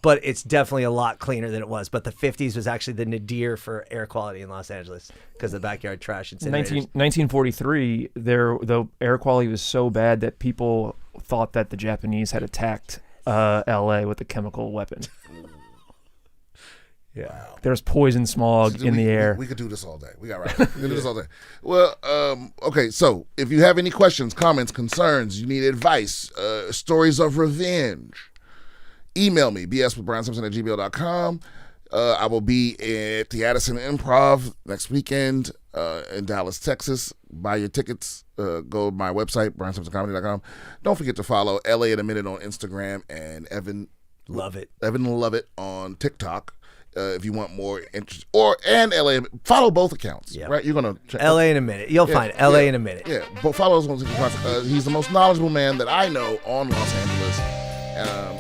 but it's definitely a lot cleaner than it was. But the 50s was actually the nadir for air quality in Los Angeles because of the backyard trash incinerators. 1943, the air quality was so bad that people thought that the Japanese had attacked LA with a chemical weapon. Yeah. There's poison smog in the air. We could do this all day. We got right. We could do this all day. Well, okay. So if you have any questions, comments, concerns, you need advice, stories of revenge, email me, bswithbriansimpson@gmail.com. I will be at the Addison Improv next weekend in Dallas, Texas. Buy your tickets. Go to my website, briansimpsoncomedy.com. Don't forget to follow LA in a Minute on Instagram and Evan Lovett on TikTok. If you want more interest, and LA, follow both accounts. Yep. Right, you're gonna check LA in a Minute. You'll find LA in a Minute. Yeah, but follow us on TikTok. He's the most knowledgeable man that I know on Los Angeles.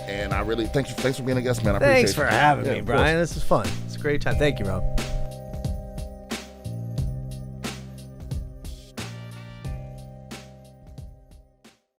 And I really thanks for being a guest, man. I appreciate Thanks for having me, of Brian. course. This is fun. It's a great time. Thank you, Rob.